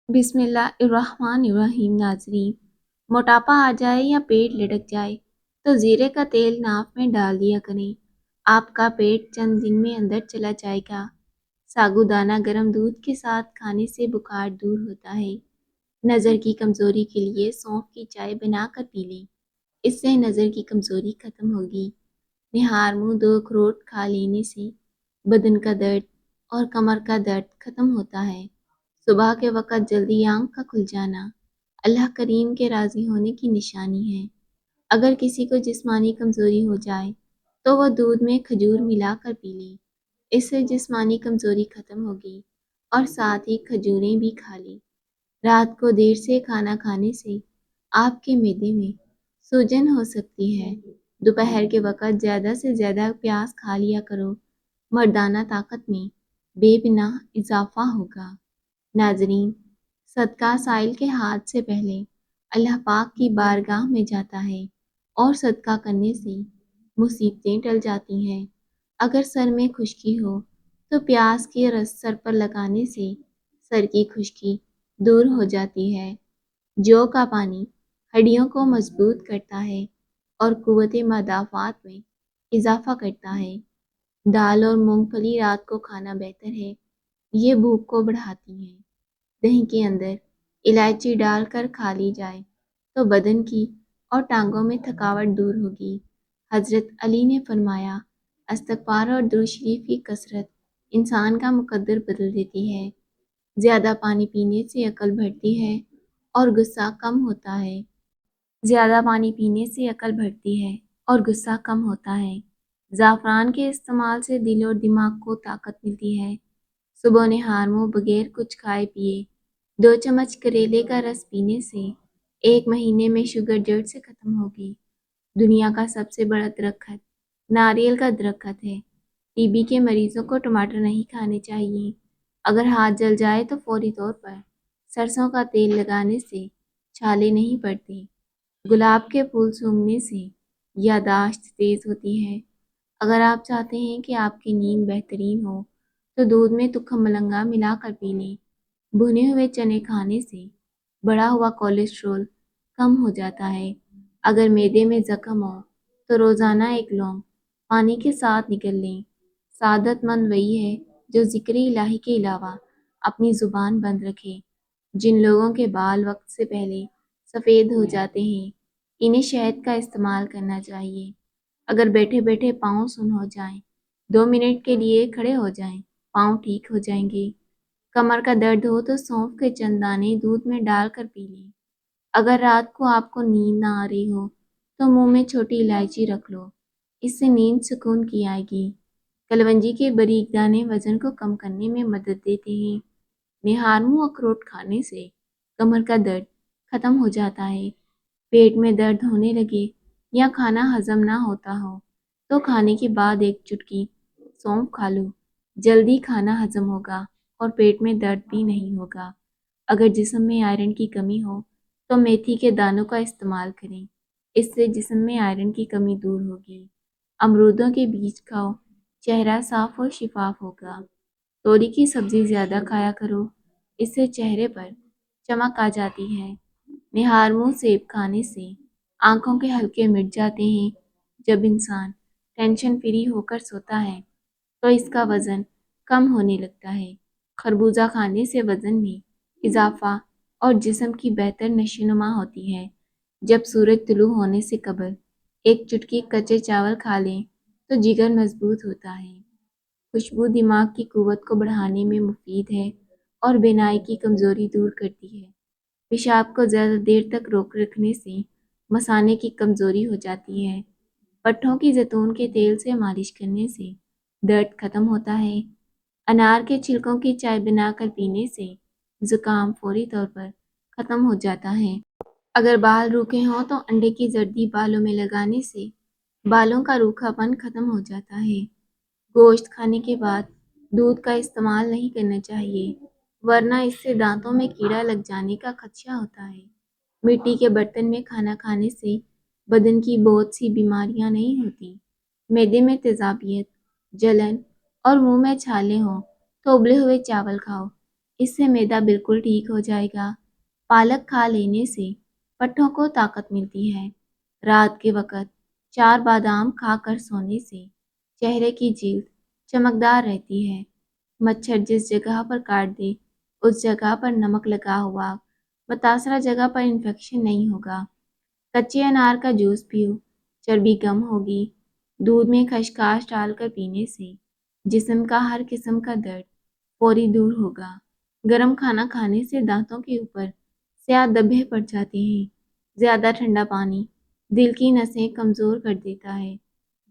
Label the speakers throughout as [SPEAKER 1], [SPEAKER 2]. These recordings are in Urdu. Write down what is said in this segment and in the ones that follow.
[SPEAKER 1] بسم اللہ الرحمن الرحیم۔ ناظرین، موٹاپا آ جائے یا پیٹ لٹک جائے تو زیرے کا تیل ناف میں ڈال دیا کریں۔ آپ کا پیٹ چند دن میں اندر چلا جائے گا۔ ساگودانہ گرم دودھ کے ساتھ کھانے سے بخار دور ہوتا ہے۔ نظر کی کمزوری کے لیے سونف کی چائے بنا کر پی لیں، اس سے نظر کی کمزوری ختم ہوگی۔ نہار منہ 2 اخروٹ کھا لینے سے بدن کا درد اور کمر کا درد ختم ہوتا ہے۔ صبح کے وقت جلدی آنکھ کا کھل جانا اللہ کریم کے راضی ہونے کی نشانی ہے۔ اگر کسی کو جسمانی کمزوری ہو جائے تو وہ دودھ میں کھجور ملا کر پی لے، اس سے جسمانی کمزوری ختم ہوگی اور ساتھ ہی کھجوریں بھی کھا لے۔ رات کو دیر سے کھانا کھانے سے آپ کے معدے میں سوجن ہو سکتی ہے۔ دوپہر کے وقت زیادہ سے زیادہ پیاز کھا لیا کرو، مردانہ طاقت میں بے پناہ اضافہ ہوگا۔ ناظرین، صدقہ سائل کے ہاتھ سے پہلے اللہ پاک کی بارگاہ میں جاتا ہے اور صدقہ کرنے سے مصیبتیں ٹل جاتی ہیں۔ اگر سر میں خشکی ہو تو پیاز کے رس سر پر لگانے سے سر کی خشکی دور ہو جاتی ہے۔ جو کا پانی ہڈیوں کو مضبوط کرتا ہے اور قوت مدافعت میں اضافہ کرتا ہے۔ دال اور مونگ پھلی رات کو کھانا بہتر ہے، یہ بھوک کو بڑھاتی ہیں۔ دہی کے اندر الائچی ڈال کر کھا لی جائے تو بدن کی اور ٹانگوں میں تھکاوٹ دور ہوگی۔ حضرت علی نے فرمایا، استغفار اور درود شریف کی کثرت انسان کا مقدر بدل دیتی ہے۔ زیادہ پانی پینے سے عقل بڑھتی ہے اور غصہ کم ہوتا ہے۔ زیادہ پانی پینے سے عقل بڑھتی ہے اور غصہ کم ہوتا ہے۔ زعفران کے استعمال سے دل اور دماغ کو طاقت ملتی ہے۔ صبح نہار منہ بغیر کچھ کھائے پیے 2 چمچ کریلے کا رس پینے سے 1 مہینے میں شوگر جڑ سے ختم ہوگی۔ دنیا کا سب سے بڑا درخت ناریل کا درخت ہے۔ ٹی بی کے مریضوں کو ٹماٹر نہیں کھانے چاہیے۔ اگر ہاتھ جل جائے تو فوری طور پر سرسوں کا تیل لگانے سے چھالے نہیں پڑتے۔ گلاب کے پھول سونگھنے سے یادداشت تیز ہوتی ہے۔ اگر آپ چاہتے ہیں کہ آپ کی نیند بہترین ہو تو دودھ میں تکھم ملنگا ملا کر پی لیں۔ بھنے ہوئے چنے کھانے سے بڑھا ہوا کولیسٹرول کم ہو جاتا ہے۔ اگر معدے میں زخم ہو تو روزانہ 1 لونگ پانی کے ساتھ نگل لیں۔ سعادت مند وہی ہے جو ذکر الہی کے علاوہ اپنی زبان بند رکھے۔ جن لوگوں کے بال وقت سے پہلے سفید ہو جاتے ہیں، انہیں شہد کا استعمال کرنا چاہیے۔ اگر بیٹھے بیٹھے پاؤں سن ہو جائیں، 2 منٹ کے لیے کھڑے ہو جائیں، پاؤں ٹھیک ہو جائیں گے۔ کمر کا درد ہو تو سونف کے چند دانے دودھ میں ڈال کر پی لیں۔ اگر رات کو آپ کو نیند نہ آ رہی ہو تو منہ میں چھوٹی الائچی رکھ لو، اس سے نیند سکون کی آئے گی۔ کلونجی کے باریک دانے وزن کو کم کرنے میں مدد دیتے ہیں۔ نہار منہ اخروٹ کھانے سے کمر کا درد ختم ہو جاتا ہے۔ پیٹ میں درد ہونے لگے یا کھانا ہضم نہ ہوتا ہو تو کھانے کے بعد 1 چٹکی سونف کھا لو، جلدی کھانا ہضم ہوگا اور پیٹ میں درد بھی نہیں ہوگا۔ اگر جسم میں آئرن کی کمی ہو تو میتھی کے دانوں کا استعمال کریں، اس سے جسم میں آئرن کی کمی دور ہوگی۔ امرودوں کے بیج کھاؤ، چہرہ صاف اور شفاف ہوگا۔ توری کی سبزی زیادہ کھایا کرو، اس سے چہرے پر چمک آ جاتی ہے۔ نہار منہ سیب کھانے سے آنکھوں کے حلقے مٹ جاتے ہیں۔ جب انسان ٹینشن فری ہو کر سوتا ہے تو اس کا وزن کم ہونے لگتا ہے۔ خربوزہ کھانے سے وزن میں اضافہ اور جسم کی بہتر نشو و نما ہوتی ہے۔ جب سورج طلوع ہونے سے قبل 1 چٹکی کچے چاول کھا لیں تو جگر مضبوط ہوتا ہے۔ خوشبو دماغ کی قوت کو بڑھانے میں مفید ہے اور بینائی کی کمزوری دور کرتی ہے۔ پیشاب کو زیادہ دیر تک روک رکھنے سے مثانے کی کمزوری ہو جاتی ہے۔ پٹھوں کی زیتون کے تیل سے مالش کرنے سے درد ختم ہوتا ہے۔ انار کے چھلکوں کی چائے بنا کر پینے سے زکام فوری طور پر ختم ہو جاتا ہے۔ اگر بال روکھے ہوں تو انڈے کی زردی بالوں میں لگانے سے بالوں کا روکھا پن ختم ہو جاتا ہے۔ گوشت کھانے کے بعد دودھ کا استعمال نہیں کرنا چاہیے، ورنہ اس سے دانتوں میں کیڑا لگ جانے کا خدشہ ہوتا ہے۔ مٹی کے برتن میں کھانا کھانے سے بدن کی بہت سی بیماریاں نہیں ہوتی۔ معدے میں تیزابیت، جلن اور منہ میں چھالے ہوں تو ابلے ہوئے چاول کھاؤ، اس سے معدہ بالکل ٹھیک ہو جائے گا۔ پالک کھا لینے سے پٹھوں کو طاقت ملتی ہے۔ رات کے وقت 4 بادام کھا کر سونے سے چہرے کی جلد چمکدار رہتی ہے۔ مچھر جس جگہ پر کاٹ دے اس جگہ پر نمک لگا ہوا متاثرہ جگہ پر انفیکشن نہیں ہوگا۔ کچے انار کا جوس پیو، چربی کم ہوگی۔ دودھ میں خشخاش ڈال کر پینے سے جسم کا ہر قسم کا درد فوری دور ہوگا۔ گرم کھانا کھانے سے دانتوں کے اوپر سیاہ دھبے پڑ جاتے ہیں۔ زیادہ ٹھنڈا پانی دل کی نسیں کمزور کر دیتا ہے،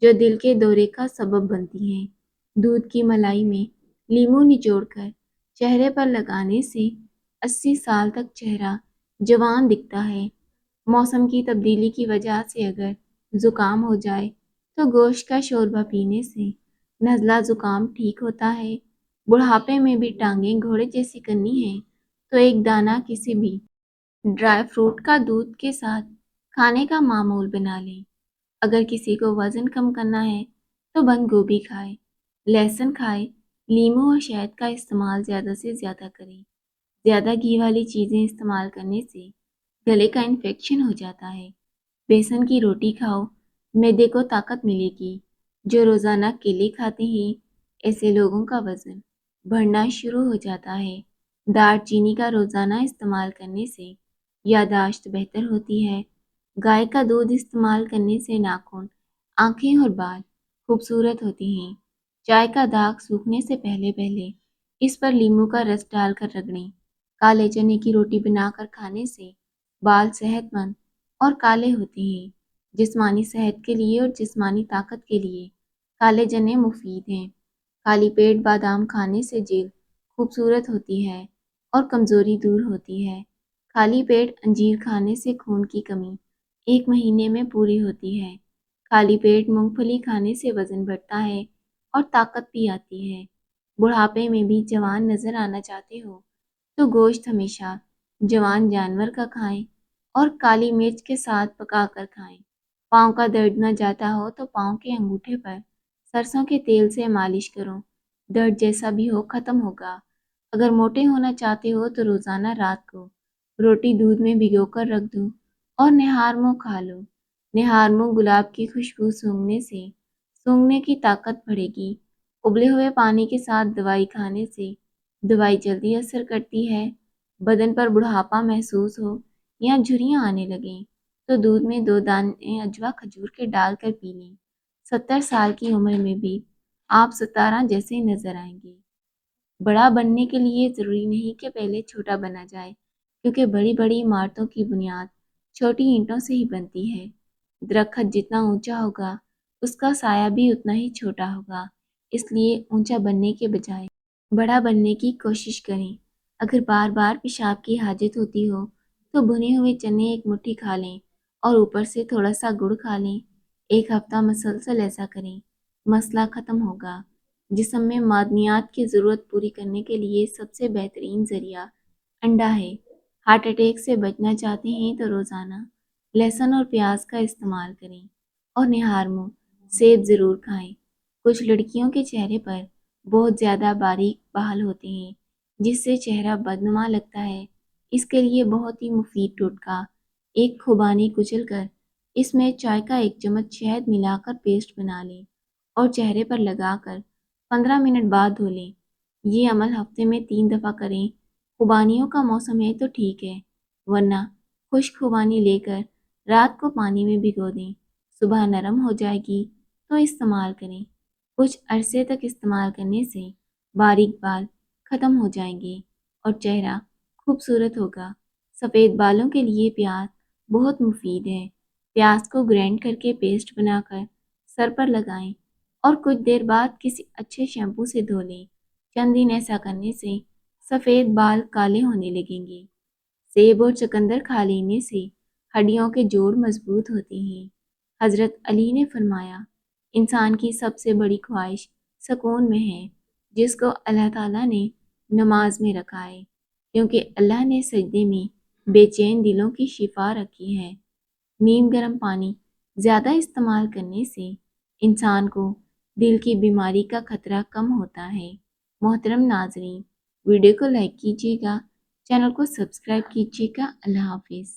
[SPEAKER 1] جو دل کے دورے کا سبب بنتی ہیں۔ دودھ کی ملائی میں لیموں نچوڑ کر چہرے پر لگانے سے 80 سال تک چہرہ جوان دکھتا ہے۔ موسم کی تبدیلی کی وجہ سے اگر زکام ہو جائے تو گوشت کا شوربہ پینے سے نزلہ زکام ٹھیک ہوتا ہے۔ بڑھاپے میں بھی ٹانگیں گھوڑے جیسی کرنی ہیں تو ایک دانہ کسی بھی ڈرائی فروٹ کا دودھ کے ساتھ کھانے کا معمول بنا لیں۔ اگر کسی کو وزن کم کرنا ہے تو بند گوبھی کھائے، لہسن کھائے، لیموں اور شہد کا استعمال زیادہ سے زیادہ کریں۔ زیادہ گھی والی چیزیں استعمال کرنے سے گلے کا انفیکشن ہو جاتا ہے۔ بیسن کی روٹی کھاؤ، معدے کو طاقت ملے گی۔ جو روزانہ کیلے کھاتے ہیں ایسے لوگوں کا وزن بڑھنا شروع ہو جاتا ہے۔ دار چینی کا روزانہ استعمال کرنے سے یادداشت بہتر ہوتی ہے۔ گائے کا دودھ استعمال کرنے سے ناخن، آنکھیں اور بال خوبصورت ہوتے ہیں۔ چائے کا داغ سوکھنے سے پہلے اس پر لیموں کا رس ڈال کر رگڑیں۔ کالے چنے کی روٹی بنا کر کھانے سے بال صحت مند اور کالے ہوتے ہیں۔ جسمانی صحت کے لیے اور جسمانی طاقت کے لیے کالے چنے مفید ہیں۔ خالی پیٹ بادام کھانے سے جلد خوبصورت ہوتی ہے اور کمزوری دور ہوتی ہے۔ خالی پیٹ انجیر کھانے سے خون کی کمی 1 مہینے میں پوری ہوتی ہے۔ خالی پیٹ مونگ پھلی کھانے سے وزن بڑھتا ہے اور طاقت بھی آتی ہے۔ بڑھاپے میں بھی جوان نظر آنا چاہتے ہو تو گوشت ہمیشہ جوان جانور کا کھائیں اور کالی مرچ کے ساتھ پکا کر کھائیں۔ پاؤں کا درد نہ جاتا ہو تو پاؤں کے انگوٹھے پر سرسوں کے تیل سے مالش کرو، درد جیسا بھی ہو ختم ہوگا۔ اگر موٹے ہونا چاہتے ہو تو روزانہ رات کو روٹی دودھ میں بھگو کر رکھ دو اور نہار منہ کھا لو۔ نہار منہ گلاب کی خوشبو سونگھنے سے سونگھنے کی طاقت بڑھے گی۔ ابلے ہوئے پانی کے ساتھ دوائی کھانے سے دوائی جلدی اثر کرتی ہے۔ بدن پر بڑھاپا محسوس ہو یا جھریاں آنے لگیں تو دودھ میں 2 دانے عجوا کھجور کے ڈال کر پی لیں۔ 70 سال کی عمر میں بھی آپ 17 جیسے نظر آئیں گے۔ بڑا بننے کے لیے ضروری نہیں کہ پہلے چھوٹا بنا جائے، کیونکہ بڑی بڑی عمارتوں کی بنیاد چھوٹی اینٹوں سے ہی بنتی ہے۔ درخت جتنا اونچا ہوگا اس کا سایہ بھی اتنا ہی چھوٹا ہوگا۔ اس لیے اونچا بننے کے بجائے بڑا بننے کی کوشش کریں۔ اگر بار بار پیشاب کی حاجت ہوتی ہو تو بھنے ہوئے چنے 1 مٹھی کھا لیں اور اوپر سے تھوڑا سا گڑ کھا لیں۔ 1 ہفتہ مسلسل ایسا کریں، مسئلہ ختم ہوگا۔ جسم میں معدنیات کی ضرورت پوری کرنے کے لیے سب سے بہترین ذریعہ انڈا ہے۔ ہارٹ اٹیک سے بچنا چاہتے ہیں تو روزانہ لہسن اور پیاز کا استعمال کریں اور نہار منہ سیب ضرور کھائیں۔ کچھ لڑکیوں کے چہرے پر بہت زیادہ باریک بال ہوتے ہیں جس سے چہرہ بدنما لگتا ہے۔ اس کے لیے بہت ہی مفید ٹوٹکا، ایک خوبانی کچل کر اس میں چائے کا 1 چمچ شہد ملا کر پیسٹ بنا لیں اور چہرے پر لگا کر 15 منٹ بعد دھو لیں۔ یہ عمل ہفتے میں 3 دفعہ کریں۔ خوبانیوں کا موسم ہے تو ٹھیک ہے، ورنہ خشک خوبانی لے کر رات کو پانی میں بھگو دیں، صبح نرم ہو جائے گی تو استعمال کریں۔ کچھ عرصے تک استعمال کرنے سے باریک بال ختم ہو جائیں گے اور چہرہ خوبصورت ہوگا۔ سفید بالوں کے لیے پیاز بہت مفید ہے۔ پیاز کو گرائنڈ کر کے پیسٹ بنا کر سر پر لگائیں اور کچھ دیر بعد کسی اچھے شیمپو سے دھو لیں۔ چند دن ایسا کرنے سے سفید بال کالے ہونے لگیں گے۔ سیب اور چقندر کھا لینے سے ہڈیوں کے جوڑ مضبوط ہوتے ہیں۔ حضرت علی نے فرمایا، انسان کی سب سے بڑی خواہش سکون میں ہے، جس کو اللہ تعالیٰ نے نماز میں رکھا ہے، کیونکہ اللہ نے سجدے میں بے چین دلوں کی شفا رکھی ہے۔ نیم گرم پانی زیادہ استعمال کرنے سے انسان کو دل کی بیماری کا خطرہ کم ہوتا ہے۔ محترم ناظرین، ویڈیو کو لائک کیجیے گا، چینل کو سبسکرائب کیجیے گا۔ اللہ حافظ۔